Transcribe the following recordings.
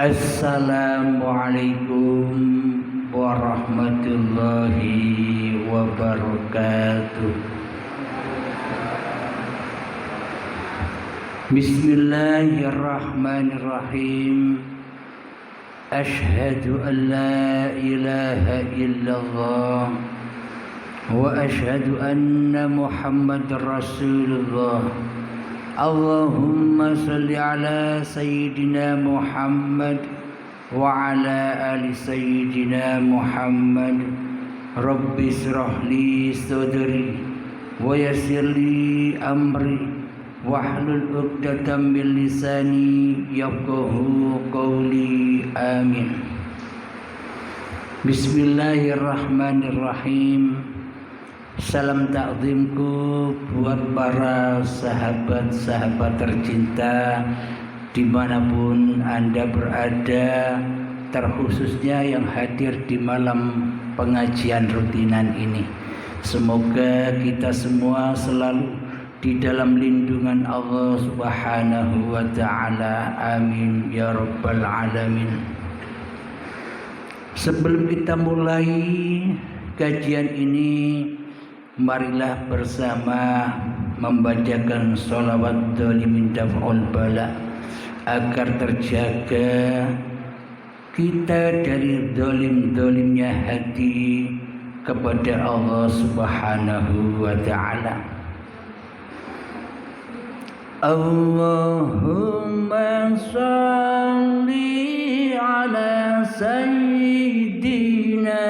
Assalamualaikum warahmatullahi wabarakatuh. Bismillahirrahmanirrahim. Ashhadu an la ilaha illallah wa ashhadu anna Muhammadar Rasulullah. Allahumma salli ala Sayyidina Muhammad wa ala ali Sayyidina Muhammad. Rabbi israh li sadri wa yassir li amri wahlul 'uqdatam min lisani yafqahu qawli. Amin. Bismillahirrahmanirrahim. Salam takzimku buat para sahabat-sahabat tercinta dimanapun Anda berada, terkhususnya yang hadir di malam pengajian rutinan ini. Semoga kita semua selalu di dalam lindungan Allah Subhanahu wa ta'ala. Amin ya rabbal alamin. Sebelum kita mulai kajian ini, marilah bersama membacakan sholawat dhalimin daf'ul bala agar terjaga kita dari dhalim-dhalimnya hati kepada Allah Subhanahu wa ta'ala. Allahumma sholli ala sayyidina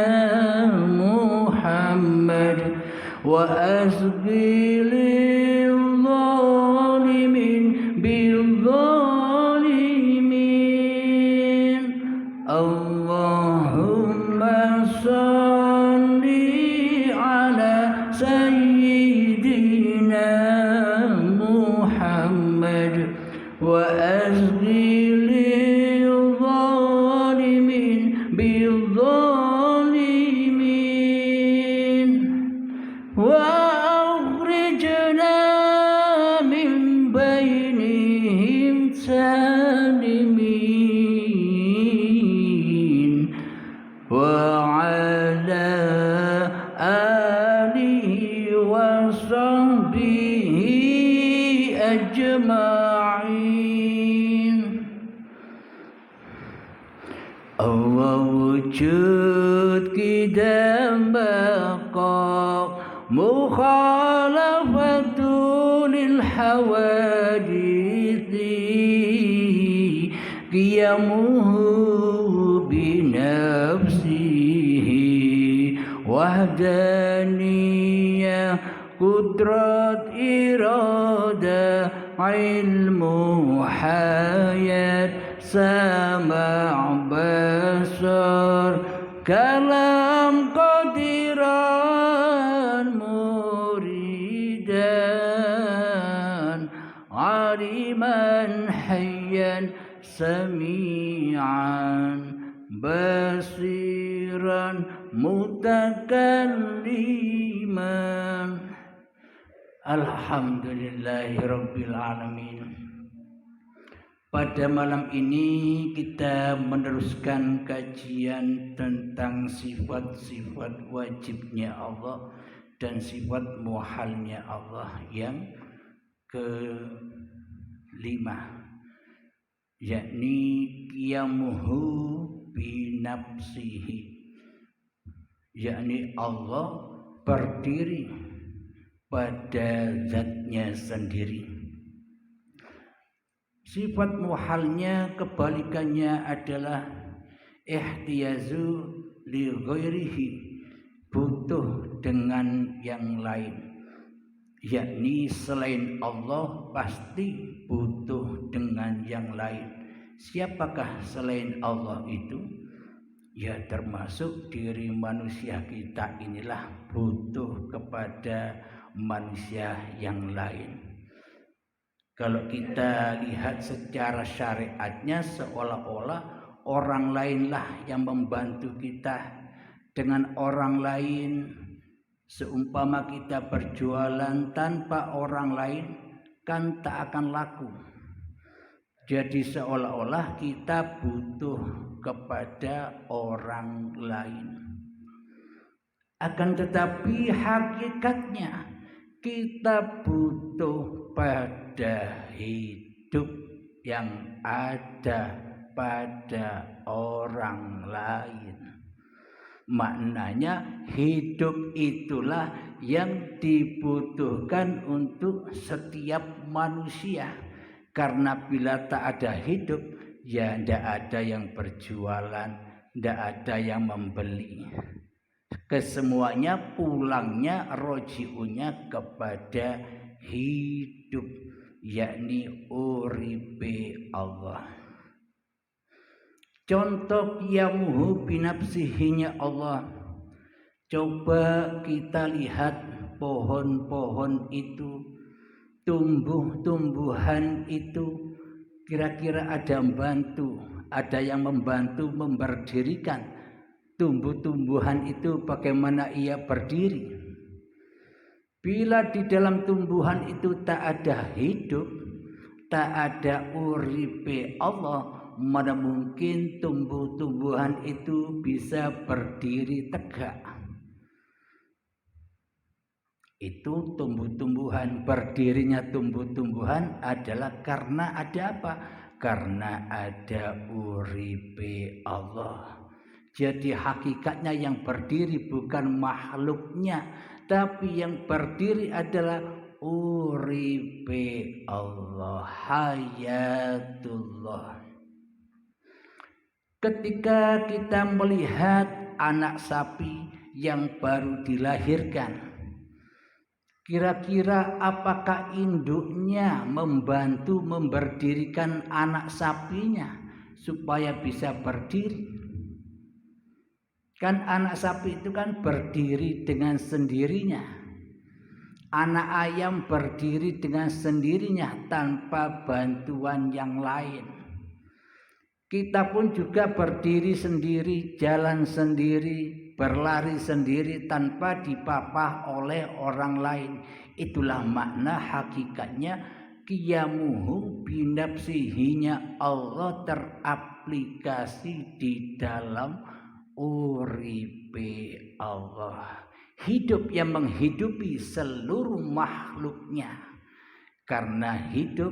Muhammad wa asqi lil zalimin bil zalimin. Allahumma sholli ala sayyidina Muhammad wa asqi lil zalimin bil zalimin wa akhrijna min bainihim salimin wa ala alihi wa sahbihi ajma'in. Allah wujud kita baqa mukhalafatu lil hawadithi qiyamuhu binafsihi wahdaniyah qudrat irada ilmu hayat sama' basar kalam qadiran muridan aliman hayyan sami'an basiran mutakalliman. Alhamdulillahi rabbil alamin. Pada malam ini kita meneruskan kajian tentang sifat-sifat wajibnya Allah dan sifat muhalnya Allah yang kelima, yakni qiyamuhu binafsihi, yakni Allah berdiri pada zatnya sendiri. Sifat muhalnya kebalikannya adalah ihtiyazu li ghairihi, butuh dengan yang lain, yakni selain Allah pasti butuh dengan yang lain. Siapakah selain Allah itu? Ya termasuk diri manusia kita inilah butuh kepada manusia yang lain. Kalau kita lihat secara syariatnya, seolah-olah orang lainlah yang membantu kita. Dengan orang lain, seumpama kita berjualan tanpa orang lain kan tak akan laku. Jadi seolah-olah kita butuh kepada orang lain. Akan tetapi hakikatnya kita butuh pada hidup yang ada pada orang lain. Maknanya hidup itulah yang dibutuhkan untuk setiap manusia. Karena bila tak ada hidup, ya tidak ada yang berjualan, tidak ada yang membeli. Kesemuanya pulangnya roji'unya kepada hidup, yakni uripe Allah. Contoh qiyamuhu binafsihinya Allah. Coba kita lihat pohon-pohon itu, tumbuh-tumbuhan itu, kira-kira ada yang membantu memberdirikan tumbuh-tumbuhan itu, bagaimana ia berdiri. Bila di dalam tumbuhan itu tak ada hidup, tak ada uripe Allah, mana mungkin tumbuh-tumbuhan itu bisa berdiri tegak. Itu tumbuh-tumbuhan, berdirinya tumbuh-tumbuhan adalah karena ada apa? Karena ada uripe Allah. Jadi hakikatnya yang berdiri bukan makhluknya, tapi yang berdiri adalah uripe Allah, hayatullah. Ketika kita melihat anak sapi yang baru dilahirkan, kira-kira apakah induknya membantu memberdirikan anak sapinya supaya bisa berdiri? Kan anak sapi itu kan berdiri dengan sendirinya. Anak ayam berdiri dengan sendirinya tanpa bantuan yang lain. Kita pun juga berdiri sendiri, jalan sendiri, berlari sendiri tanpa dipapah oleh orang lain. Itulah makna hakikatnya qiyamuhu binafsihinya Allah teraplikasi di dalam uripe Allah, hidup yang menghidupi seluruh makhluknya. Karena hidup,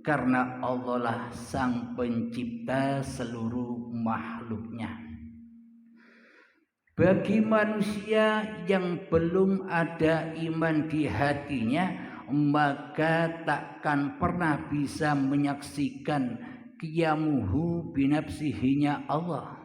karena Allah lah sang pencipta seluruh makhluknya. Bagi manusia yang belum ada iman di hatinya, maka takkan pernah bisa menyaksikan qiyamuhu binafsihinya Allah.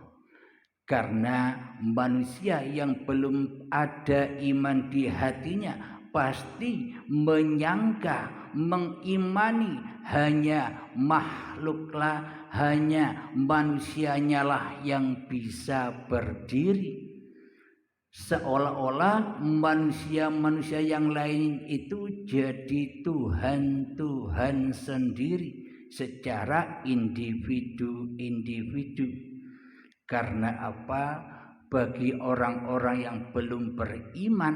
Karena manusia yang belum ada iman di hatinya pasti menyangka, mengimani hanya makhluklah, hanya manusianya lah yang bisa berdiri. Seolah-olah manusia-manusia yang lain itu jadi Tuhan-Tuhan sendiri secara individu-individu. Karena apa? Bagi orang-orang yang belum beriman,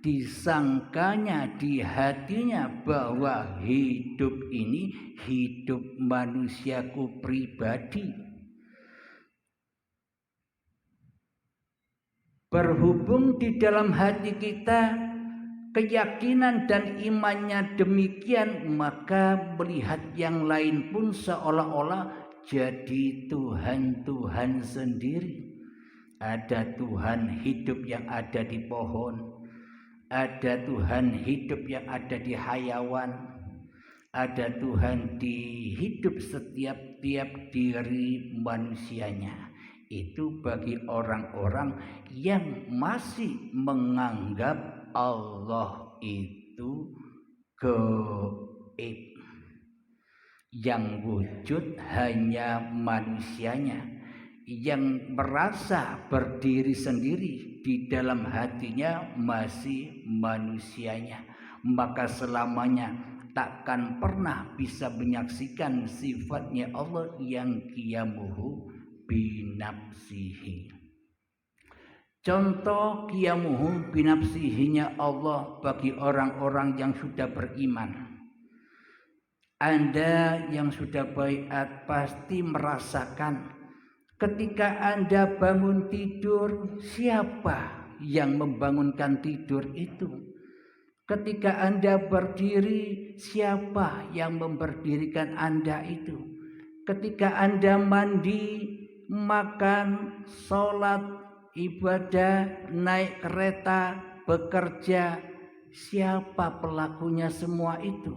disangkanya di hatinya bahwa hidup ini hidup manusiaku pribadi. Berhubung di dalam hati kita keyakinan dan imannya demikian, maka melihat yang lain pun seolah-olah jadi Tuhan-Tuhan sendiri. Ada Tuhan hidup yang ada di pohon, ada Tuhan hidup yang ada di hayawan, ada Tuhan di hidup setiap diri manusianya. Itu bagi orang-orang yang masih menganggap Allah itu gaib, yang wujud hanya manusianya, yang merasa berdiri sendiri di dalam hatinya masih manusianya, maka selamanya takkan pernah bisa menyaksikan sifatnya Allah yang qiyamuhu binafsihi. Contoh qiyamuhu binafsihinya Allah bagi orang-orang yang sudah beriman. Anda yang sudah baiat pasti merasakan ketika Anda bangun tidur, siapa yang membangunkan tidur itu? Ketika Anda berdiri, siapa yang memberdirikan Anda itu? Ketika Anda mandi, makan, sholat, ibadah, naik kereta, bekerja, siapa pelakunya semua itu?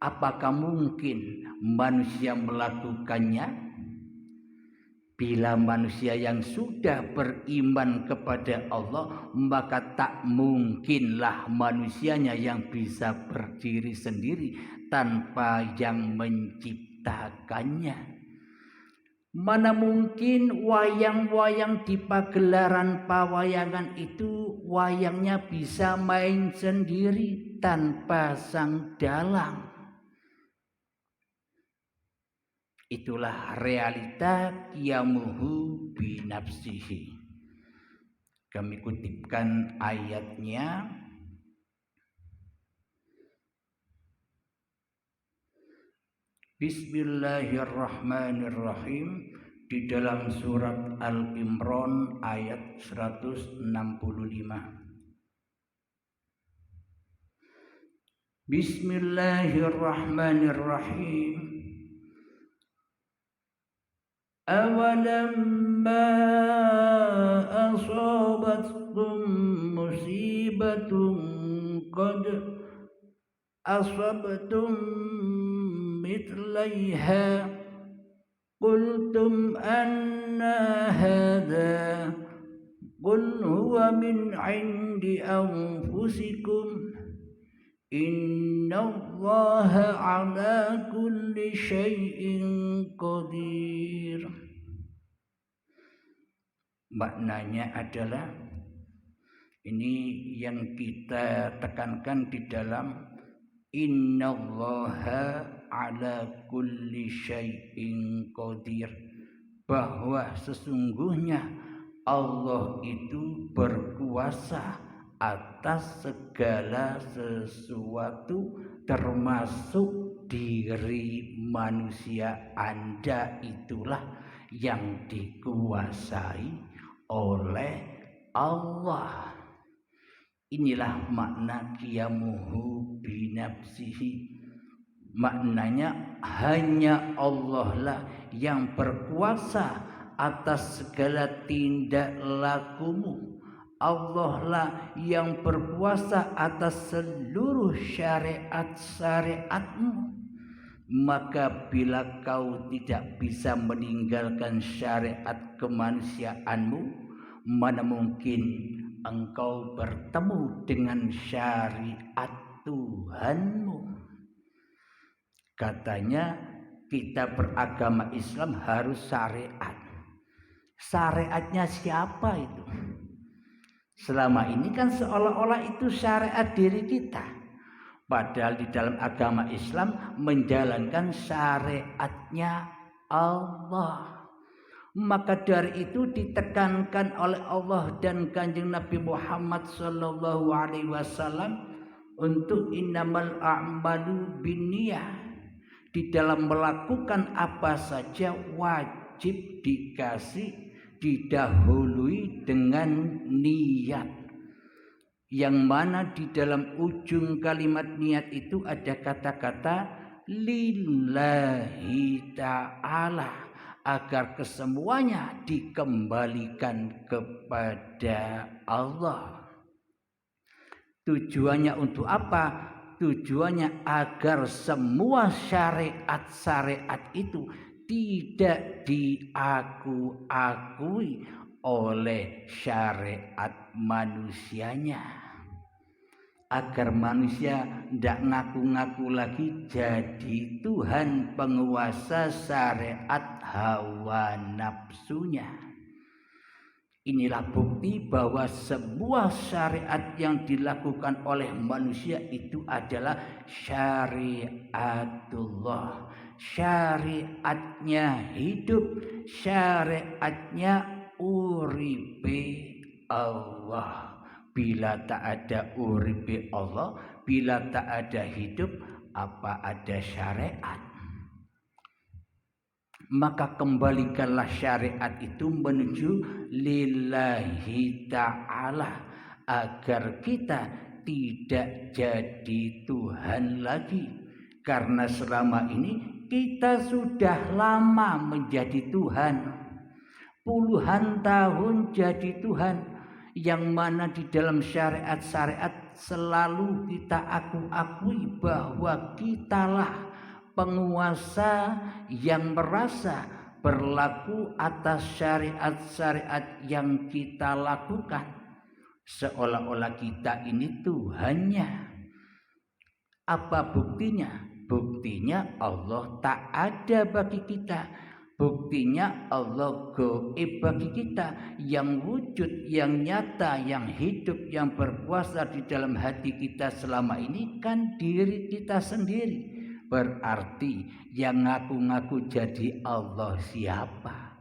Apakah mungkin manusia melakukannya? Bila manusia yang sudah beriman kepada Allah, maka tak mungkinlah manusianya yang bisa berdiri sendiri tanpa yang menciptakannya. Mana mungkin wayang-wayang di pagelaran pawayangan itu wayangnya bisa main sendiri tanpa sang dalang. Itulah realita qiyamuhu binafsihi. Kami kutipkan ayatnya. Bismillahirrahmanirrahim, di dalam surat Al-Imran ayat 165. Bismillahirrahmanirrahim. أولما أصابتكم مصيبة قد أصبتم مثليها قلتم أنى هذا قل هو من عند أنفسكم Innallaha ala kulli syai'in qadir. Maknanya adalah, ini yang kita tekankan di dalam innallaha ala kulli syai'in qadir, bahwa sesungguhnya Allah itu berkuasa atas segala sesuatu, termasuk diri manusia. Anda itulah yang dikuasai oleh Allah. Inilah makna qiyamuhu binafsihi. Maknanya hanya Allah lah yang berkuasa atas segala tindak lakumu. Allah lah yang berkuasa atas seluruh syariat-syariatmu. Maka bila kau tidak bisa meninggalkan syariat kemanusiaanmu, mana mungkin engkau bertemu dengan syariat Tuhanmu. Katanya kita beragama Islam harus syariat. Syariatnya siapa itu? Selama ini kan seolah-olah itu syariat diri kita. Padahal di dalam agama Islam menjalankan syariatnya Allah. Maka dari itu ditekankan oleh Allah dan Kanjeng Nabi Muhammad SAW untuk innamal a'malu binniyah. Di dalam melakukan apa saja wajib didahului dengan niat, yang mana di dalam ujung kalimat niat itu ada kata-kata lillahi ta'ala, agar kesemuanya dikembalikan kepada Allah. Tujuannya untuk apa? Tujuannya agar semua syariat-syariat itu tidak diakui oleh syariat manusianya, agar manusia tidak ngaku-ngaku lagi jadi Tuhan penguasa syariat hawa nafsunya. Inilah bukti bahwa sebuah syariat yang dilakukan oleh manusia itu adalah syariatullah. Syariatnya hidup, syariatnya uripe Allah. Bila tak ada uripe Allah, bila tak ada hidup, apa ada syariat. Maka kembalikanlah syariat itu menuju lillahi ta'ala, agar kita tidak jadi Tuhan lagi. Karena selama ini kita sudah lama menjadi Tuhan, puluhan tahun jadi Tuhan, yang mana di dalam syariat-syariat selalu kita akui bahwa kitalah penguasa yang merasa berlaku atas syariat-syariat yang kita lakukan, seolah-olah kita ini Tuhannya. Apa buktinya? Buktinya Allah tak ada bagi kita. Buktinya Allah gaib bagi kita. Yang wujud, yang nyata, yang hidup, yang berkuasa di dalam hati kita selama ini kan diri kita sendiri. Berarti yang ngaku-ngaku jadi Allah siapa?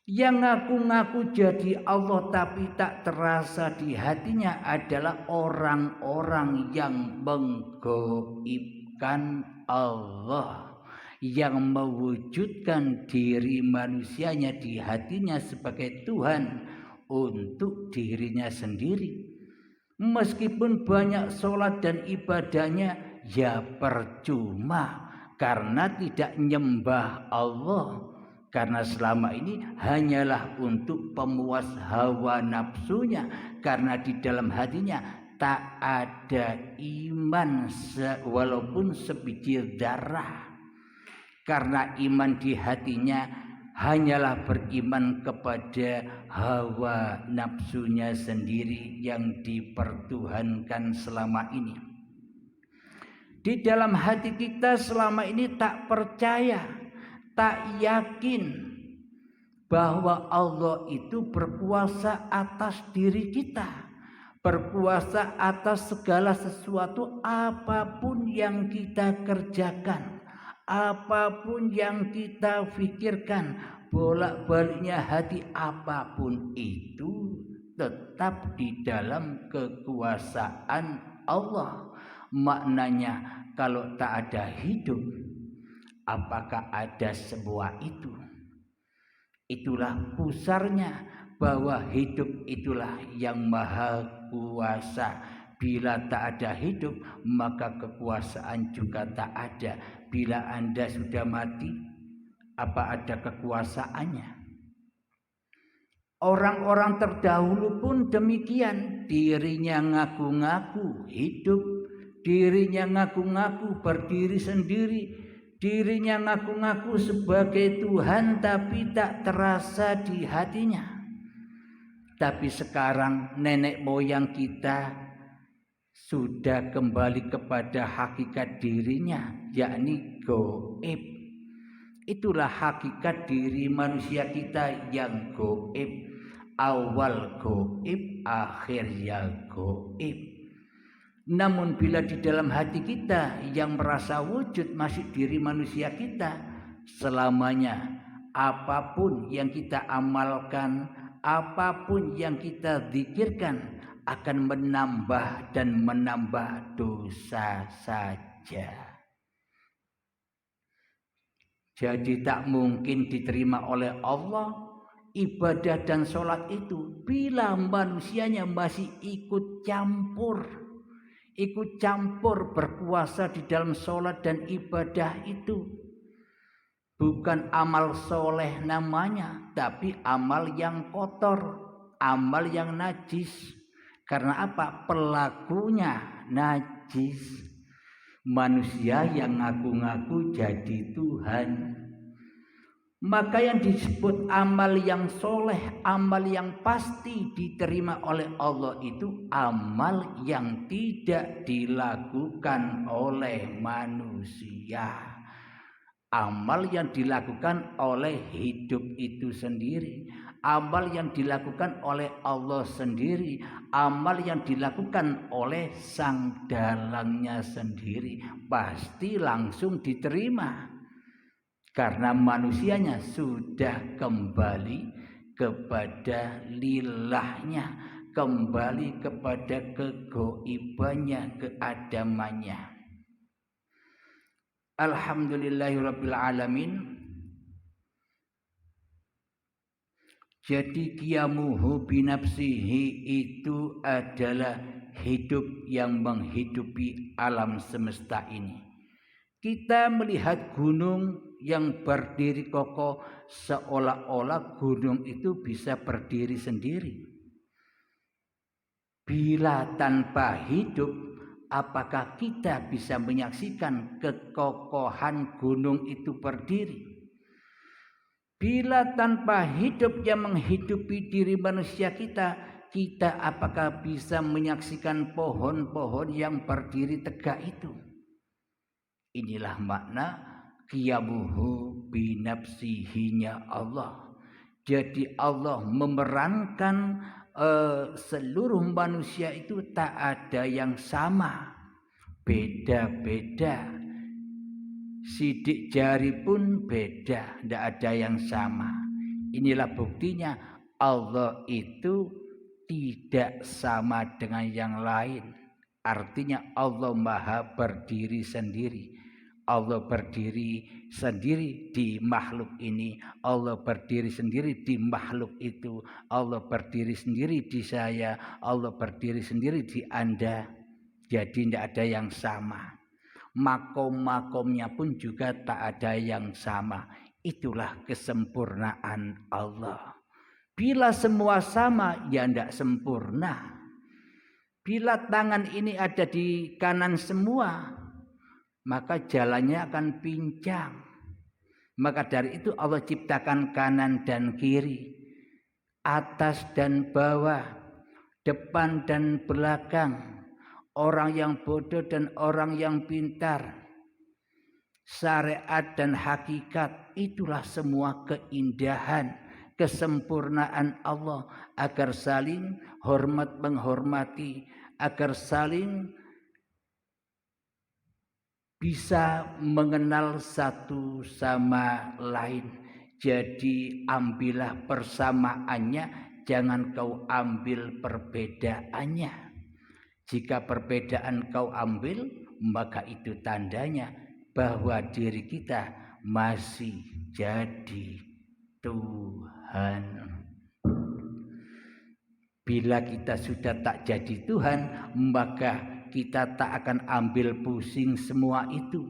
Yang ngaku-ngaku jadi Allah tapi tak terasa di hatinya adalah orang-orang yang menggaibkan Allah, yang mewujudkan diri manusianya di hatinya sebagai Tuhan untuk dirinya sendiri. Meskipun banyak sholat dan ibadahnya, ya percuma, karena tidak nyembah Allah. Karena selama ini hanyalah untuk pemuas hawa nafsunya, karena di dalam hatinya tak ada iman walaupun sebiji darah. Karena iman di hatinya hanyalah beriman kepada hawa nafsunya sendiri yang dipertuhankan selama ini. Di dalam hati kita selama ini tak percaya, tak yakin bahwa Allah itu berkuasa atas diri kita, berkuasa atas segala sesuatu, apapun yang kita kerjakan, apapun yang kita pikirkan, bolak-baliknya hati apapun itu tetap di dalam kekuasaan Allah. Maknanya kalau tak ada hidup, apakah ada sebuah itu? Itulah pusarnya, bahwa hidup itulah yang maha kuasa. Bila tak ada hidup, maka kekuasaan juga tak ada. Bila Anda sudah mati, apa ada kekuasaannya? Orang-orang terdahulu pun demikian. Dirinya ngaku-ngaku hidup, dirinya ngaku-ngaku berdiri sendiri, dirinya ngaku-ngaku sebagai Tuhan, tapi tak terasa di hatinya. Tapi sekarang nenek moyang kita sudah kembali kepada hakikat dirinya, yakni gaib. Itulah hakikat diri manusia kita yang gaib. Awal gaib, akhir ya gaib. Namun bila di dalam hati kita yang merasa wujud masih diri manusia kita, selamanya apapun yang kita amalkan, apapun yang kita zikirkan akan menambah dan menambah dosa saja. Jadi tak mungkin diterima oleh Allah ibadah dan sholat itu bila manusianya masih ikut campur berkuasa di dalam sholat dan ibadah itu. Bukan amal soleh namanya, tapi amal yang kotor, amal yang najis. Karena apa? Pelakunya najis. Manusia yang ngaku-ngaku jadi Tuhan. Maka yang disebut amal yang soleh, amal yang pasti diterima oleh Allah itu amal yang tidak dilakukan oleh manusia. Amal yang dilakukan oleh hidup itu sendiri, amal yang dilakukan oleh Allah sendiri, amal yang dilakukan oleh sang dalangnya sendiri, pasti langsung diterima. Karena manusianya sudah kembali kepada lillahnya, kembali kepada kegoibannya, keadamannya. Alhamdulillahirabbil alamin. Jadi qiyamuhu binafsihi itu adalah hidup yang menghidupi alam semesta ini. Kita melihat gunung yang berdiri kokoh seolah-olah gunung itu bisa berdiri sendiri. Bila tanpa hidup, apakah kita bisa menyaksikan kekokohan gunung itu berdiri? Bila tanpa hidup yang menghidupi diri manusia kita apakah bisa menyaksikan pohon-pohon yang berdiri tegak itu? Inilah makna qiyamuhu binafsihinya Allah. Jadi Allah memerankan seluruh manusia itu tak ada yang sama, beda-beda. Sidik jari pun beda, tidak ada yang sama. Inilah buktinya Allah itu tidak sama dengan yang lain. Artinya Allah Maha berdiri sendiri. Allah berdiri sendiri di makhluk ini, Allah berdiri sendiri di makhluk itu, Allah berdiri sendiri di saya, Allah berdiri sendiri di Anda. Jadi tidak ada yang sama. Makom-makomnya pun juga tak ada yang sama. Itulah kesempurnaan Allah. Bila semua sama, ya tidak sempurna. Bila tangan ini ada di kanan semua, maka jalannya akan pincang. Maka dari itu Allah ciptakan kanan dan kiri, atas dan bawah, depan dan belakang, orang yang bodoh dan orang yang pintar, syariat dan hakikat. Itulah semua keindahan, kesempurnaan Allah agar saling hormat menghormati, agar saling bisa mengenal satu sama lain. Jadi ambillah persamaannya, jangan kau ambil perbedaannya. Jika perbedaan kau ambil, maka itu tandanya bahwa diri kita masih jadi Tuhan. Bila kita sudah tak jadi Tuhan, maka kita tak akan ambil pusing semua itu.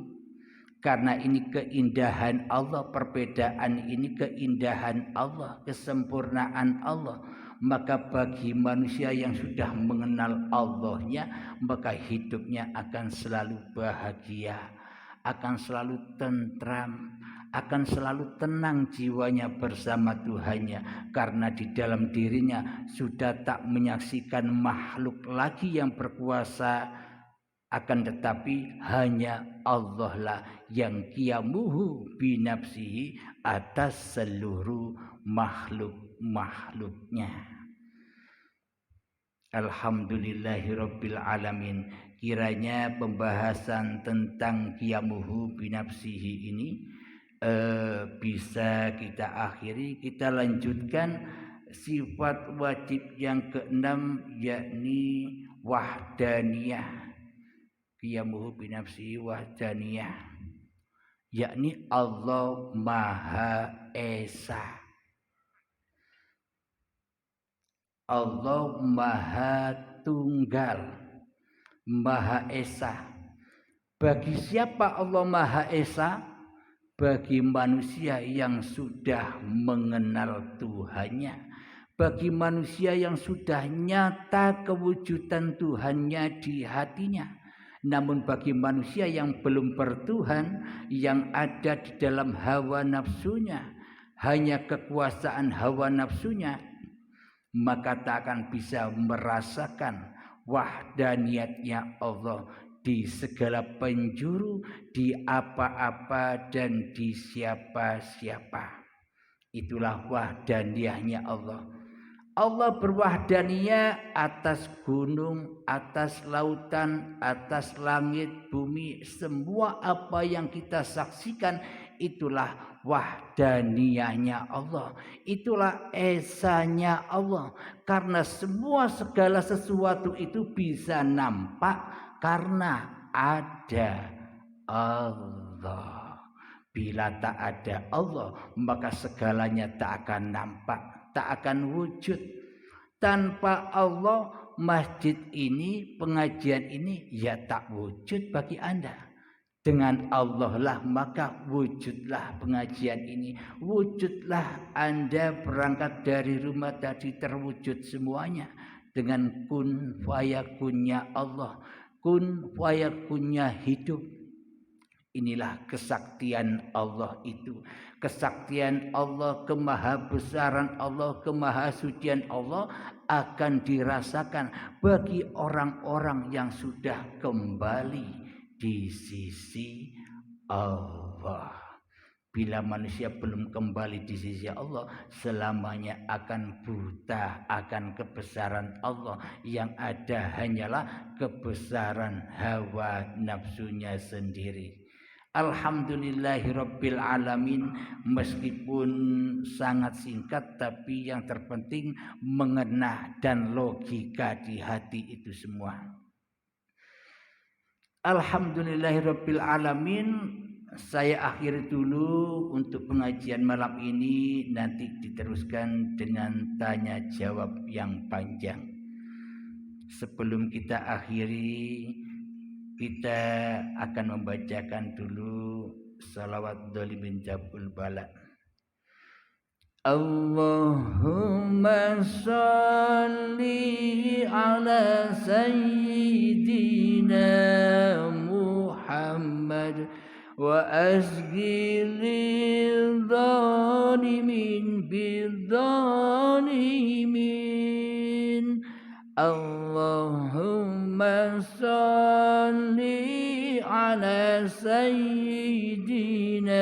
Karena ini keindahan Allah, perbedaan ini keindahan Allah, kesempurnaan Allah. Maka bagi manusia yang sudah mengenal Allahnya, maka hidupnya akan selalu bahagia, akan selalu tentram, akan selalu tenang jiwanya bersama Tuhannya. Karena di dalam dirinya sudah tak menyaksikan makhluk lagi yang berkuasa, akan tetapi hanya Allah lah yang qiyamuhu binafsihi atas seluruh makhluk-makhluknya. Alhamdulillahirabbil alamin. Kiranya pembahasan tentang qiyamuhu binafsihi ini bisa kita akhiri. Kita lanjutkan sifat wajib yang keenam, yakni wahdaniyah. Qiyamuhu binafsihi wahdaniyah, yakni Allah Maha Esa. Allah Maha Tunggal, Maha Esa. Bagi siapa Allah Maha Esa? Bagi manusia yang sudah mengenal Tuhannya, bagi manusia yang sudah nyata kewujudan Tuhannya di hatinya. Namun bagi manusia yang belum bertuhan, yang ada di dalam hawa nafsunya, hanya kekuasaan hawa nafsunya, maka tak akan bisa merasakan wahdaniyatnya Allah di segala penjuru, di apa-apa dan di siapa-siapa. Itulah wahdaniyahnya Allah. Allah berwahdaniyah atas gunung, atas lautan, atas langit, bumi. Semua apa yang kita saksikan itulah wahdaniyahnya Allah, itulah esanya Allah. Karena segala sesuatu itu bisa nampak karena ada Allah. Bila tak ada Allah, maka segalanya tak akan nampak, tak akan wujud. Tanpa Allah, masjid ini, pengajian ini ya tak wujud bagi Anda. Dengan Allah lah maka wujudlah pengajian ini. Wujudlah Anda berangkat dari rumah tadi, terwujud semuanya. Dengan kun fayakunnya Allah, kun fayakunnya hidup. Inilah kesaktian Allah itu. Kesaktian Allah, kemahabesaran Allah, kemahasucian Allah akan dirasakan bagi orang-orang yang sudah kembali di sisi Allah. Bila manusia belum kembali di sisi Allah, selamanya akan buta akan kebesaran Allah. Yang ada hanyalah kebesaran hawa nafsunya sendiri. Alhamdulillahirabbil alamin. Meskipun sangat singkat, tapi yang terpenting mengena dan logika di hati itu semua. Alhamdulillahirabbil alamin. Saya akhiri dulu untuk pengajian malam ini, nanti diteruskan dengan tanya jawab yang panjang. Sebelum kita akhiri, kita akan membacakan dulu salawat Dhalibin Jabul Bala. Allahumma salli ala sayyidina Muhammad wa asghil dhalimin bidzalimin. Allahumma salli ala sayyidina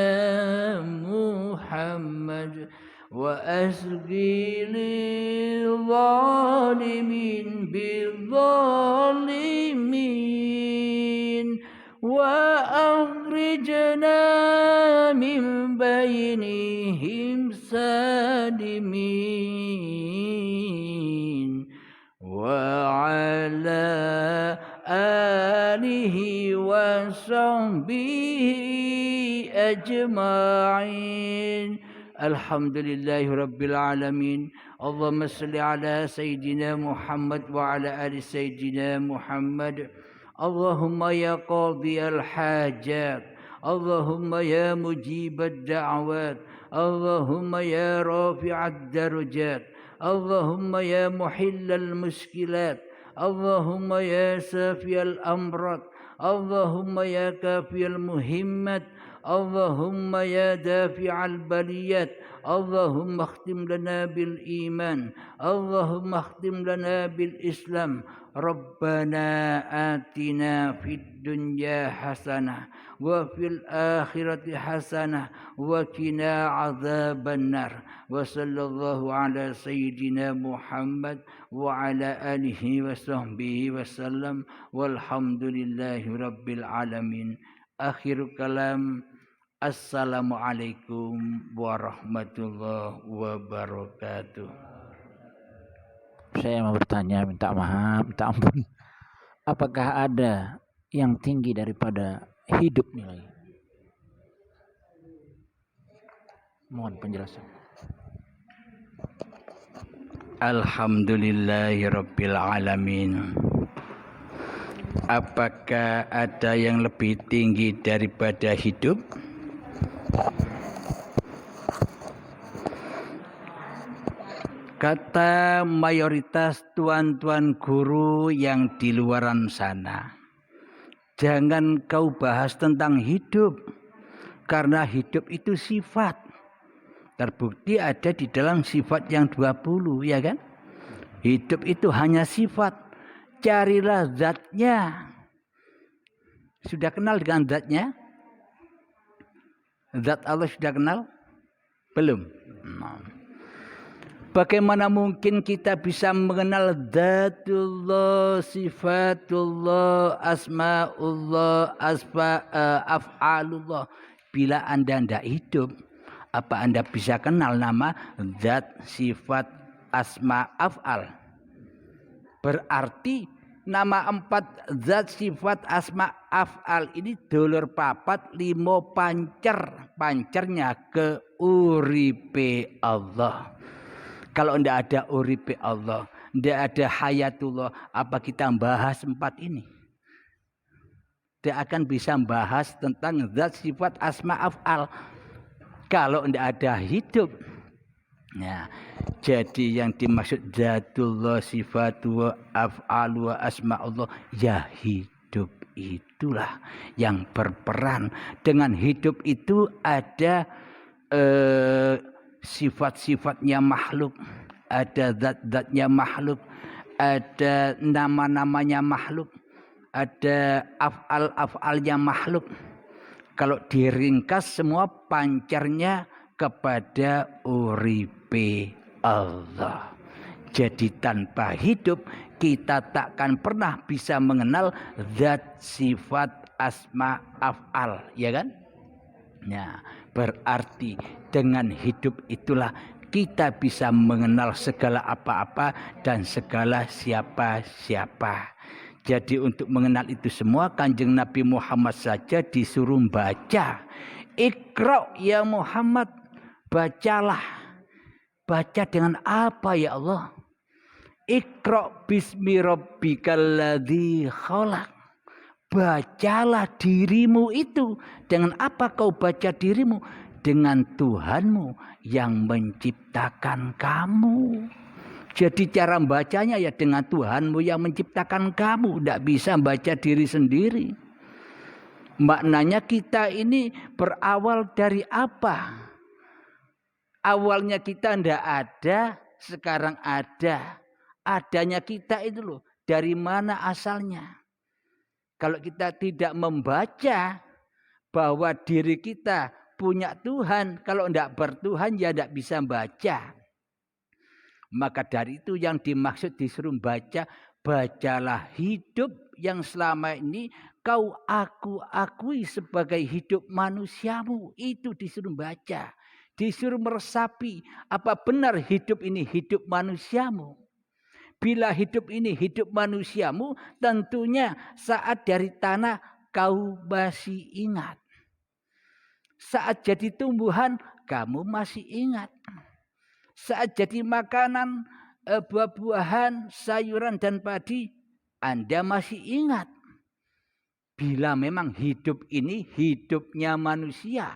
Muhammad wa asghil dhalimin bidzalimin wa akhrijna min bainihim salimin wa ala alihi wa sahbihi ajma'in. Alhamdulillahi rabbil alamin. Allahumma salli ala sayyidina Muhammad wa ala ali sayyidina Muhammad. Allahumma ya qadiyal hajat, Allahumma ya mujibad da'wat, Allahumma ya rafi'ad darajat, Allahumma ya muhillal muskilat, Allahumma ya safiyal amrat, Allahumma ya kafiyal muhimmat, Allahumma ya dafi'al baliyat, Allahumma akhtim lana bil iman, Allahumma akhtim lana bil islam. Rabbana atina fid dunya hasanah wa fil akhirati hasanah wa qina adzabannar. Wa sallallahu ala sayyidina Muhammad wa ala alihi wa sahbihi wasallam walhamdulillahi rabbil alamin. Akhir kalam, assalamualaikum warahmatullahi wabarakatuh. Saya mau bertanya, minta maaf, minta ampun. Apakah ada yang tinggi daripada hidup nilai? Mohon penjelasan. Alhamdulillahirabbil alamin. Apakah ada yang lebih tinggi daripada hidup? Kata mayoritas tuan-tuan guru yang di luaran sana, jangan kau bahas tentang hidup, karena hidup itu sifat. Terbukti ada di dalam sifat yang 20, ya kan? Hidup itu hanya sifat. Carilah zatnya. Sudah kenal dengan zatnya? Zat Allah sudah kenal? Belum? Bagaimana mungkin kita bisa mengenal Dzatullah, Sifatullah, Asma'ullah, Af'alullah bila Anda tidak hidup, apa Anda bisa kenal nama zat, sifat, asma, af'al? Berarti nama 4 zat, sifat, asma, af'al ini dulur papat 5 pancer. Pancernya ke uripe Allah. Kalau tidak ada uripe Allah, tidak ada hayatullah, apa kita bahas 4 ini? Tidak akan bisa bahas tentang zat, sifat, asma, af'al. Kalau tidak ada hidup. Nah, jadi yang dimaksud zatullah, sifatullah, af'alullah, asma'ullah, ya hidup itulah yang berperan. Dengan hidup itu ada sifat-sifatnya makhluk, ada zat-zatnya makhluk, ada nama-namanya makhluk, ada af'al-af'alnya makhluk. Kalau diringkas semua pancarnya kepada uripe Allah. Jadi tanpa hidup kita takkan pernah bisa mengenal zat, sifat, asma, af'al, ya kan? Nah, berarti dengan hidup itulah kita bisa mengenal segala apa-apa dan segala siapa-siapa. Jadi untuk mengenal itu semua Kanjeng Nabi Muhammad saja disuruh baca. Iqra ya Muhammad, bacalah. Baca dengan apa ya Allah? Iqra bismi rabbikal ladzi khalaq. Bacalah dirimu itu. Dengan apa kau baca dirimu? Dengan Tuhanmu yang menciptakan kamu. Jadi cara bacanya ya dengan Tuhanmu yang menciptakan kamu. Tidak bisa baca diri sendiri. Maknanya kita ini berawal dari apa? Awalnya kita tidak ada, sekarang ada. Adanya kita itu loh, dari mana asalnya? Kalau kita tidak membaca bahwa diri kita punya Tuhan, kalau tidak bertuhan ya tidak bisa baca. Maka dari itu yang dimaksud disuruh baca, bacalah hidup yang selama ini kau akui sebagai hidup manusiamu. Itu disuruh baca. Disuruh meresapi apa benar hidup ini hidup manusiamu. Bila hidup ini hidup manusiamu, tentunya saat dari tanah kau masih ingat. Saat jadi tumbuhan kamu masih ingat. Saat jadi makanan, buah-buahan, sayuran dan padi, Anda masih ingat. Bila memang hidup ini hidupnya manusia.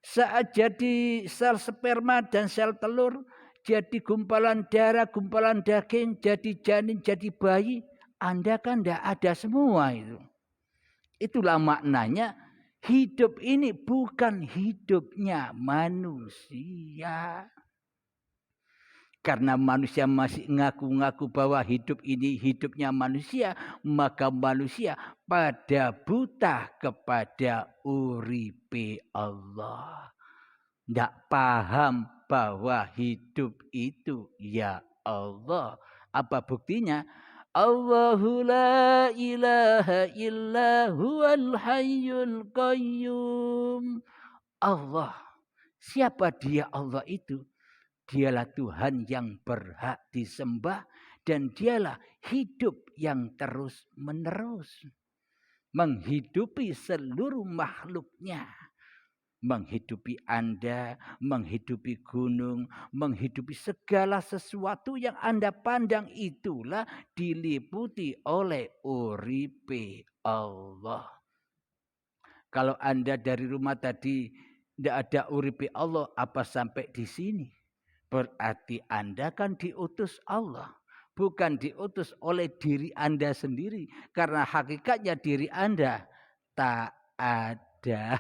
Saat jadi sel sperma dan sel telur, jadi gumpalan darah, gumpalan daging, jadi janin, jadi bayi, Anda kan tidak ada semua itu. Itulah maknanya hidup ini bukan hidupnya manusia. Karena manusia masih ngaku-ngaku bahwa hidup ini hidupnya manusia, maka manusia pada buta kepada uripe Allah. Tidak paham bahwa hidup itu ya Allah. Apa buktinya? Allahu la ilaha illa huwal hayyul qayyum. Allah. Siapa dia Allah itu? Dialah Tuhan yang berhak disembah dan dialah hidup yang terus menerus. Menghidupi seluruh makhluknya. Menghidupi Anda, menghidupi gunung, menghidupi segala sesuatu yang Anda pandang itulah diliputi oleh uripe Allah. Kalau Anda dari rumah tadi tidak ada uripe Allah, apa sampai di sini? Berarti Anda kan diutus Allah. Bukan diutus oleh diri Anda sendiri. Karena hakikatnya diri Anda tak ada.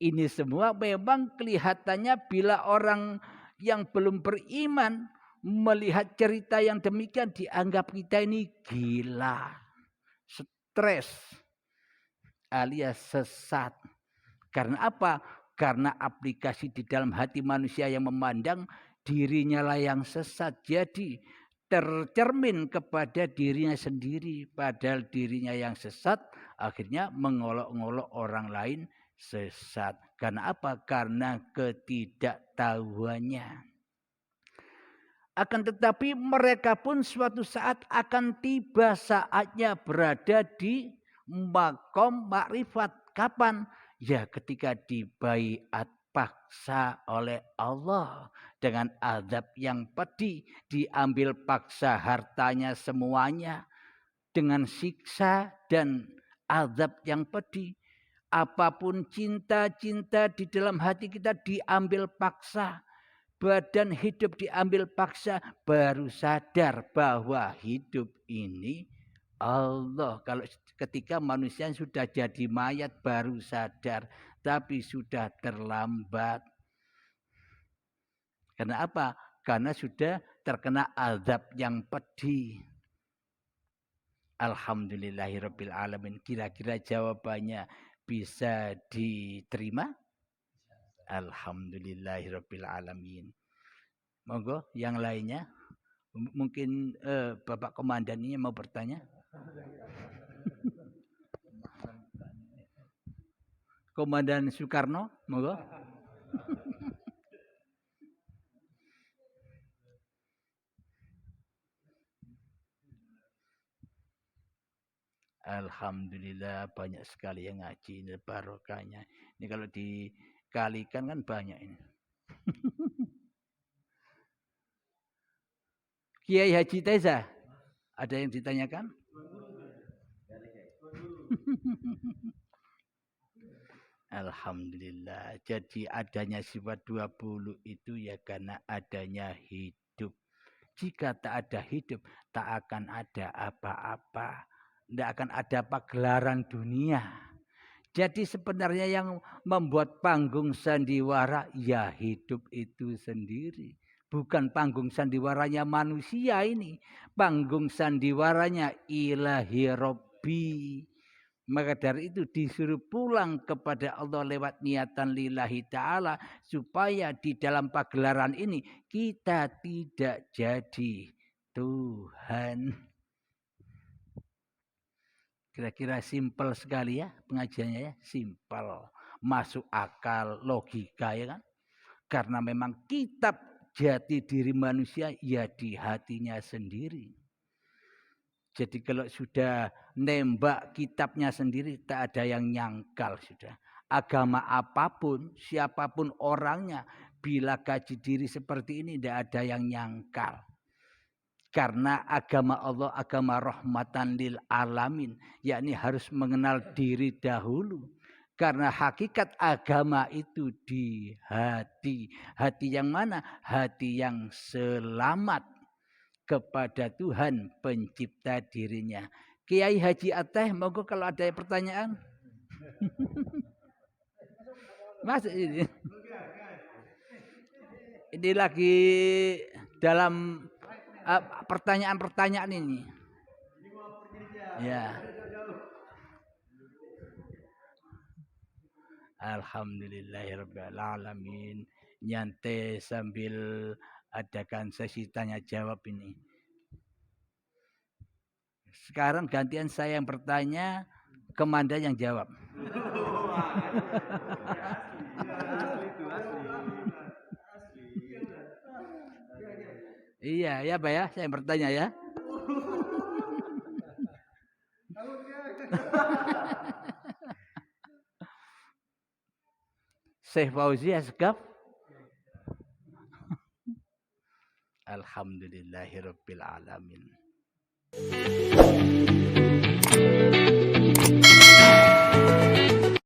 Ini semua memang kelihatannya bila orang yang belum beriman melihat cerita yang demikian dianggap kita ini gila. Stres alias sesat. Karena apa? Karena aplikasi di dalam hati manusia yang memandang dirinya lah yang sesat. Jadi tercermin kepada dirinya sendiri, padahal dirinya yang sesat, akhirnya mengolok-ngolok orang lain sesat. Karena apa? Karena ketidaktahuannya. Akan tetapi mereka pun suatu saat akan tiba saatnya berada di makom makrifat. Kapan? Ya ketika dibaiat paksa oleh Allah dengan azab yang pedih, diambil paksa hartanya semuanya dengan siksa dan azab yang pedih. Apapun cinta-cinta di dalam hati kita diambil paksa. Badan hidup diambil paksa, baru sadar bahwa hidup ini Allah. Kalau ketika manusia sudah jadi mayat baru sadar, tapi sudah terlambat. Karena apa? Karena sudah terkena azab yang pedih. Alhamdulillahirabbil alamin. Kira-kira jawabannya bisa diterima? Alhamdulillahirabbil alamin. Monggo yang lainnya. Mungkin Bapak Komandan ini mau bertanya. Komandan Soekarno, monggo. Alhamdulillah banyak sekali yang ngaji, ini barokahnya. Ini kalau dikalikan kan banyak ini. Kiai Haji Teza, ada yang ditanyakan? Alhamdulillah. Jadi adanya sifat 20 itu ya karena adanya hidup. Jika tak ada hidup, tak akan ada apa-apa. Tidak akan ada pagelaran dunia. Jadi sebenarnya yang membuat panggung sandiwara ya hidup itu sendiri. Bukan panggung sandiwaranya manusia ini. Panggung sandiwaranya ilahi Rabbi. Maka dari itu disuruh pulang kepada Allah lewat niatan lillahi ta'ala. Supaya di dalam pagelaran ini kita tidak jadi Tuhan. Kira-kira simpel sekali ya pengajiannya ya. Simpel. Masuk akal, logika ya kan. Karena memang kitab jati diri manusia ya di hatinya sendiri. Jadi kalau sudah nembak kitabnya sendiri tak ada yang nyangkal sudah. Agama apapun, siapapun orangnya, bila kaji diri seperti ini tidak ada yang nyangkal. Karena agama Allah agama rahmatan lil alamin, yakni harus mengenal diri dahulu. Karena hakikat agama itu di hati. Hati yang mana? Hati yang selamat kepada Tuhan pencipta dirinya. Kiai Haji Ateh, monggo kalau ada pertanyaan. Mas ini lagi dalam pertanyaan-pertanyaan ini. Ya. Alhamdulillahirabbil alamin. Nyantai sambil adakan sesi tanya jawab ini. Sekarang gantian saya yang bertanya, Komandan yang jawab. Iya, ya Pak ya, saya yang bertanya ya. Syekh Fauzi Asgaf. Alhamdulillahirabbil alamin.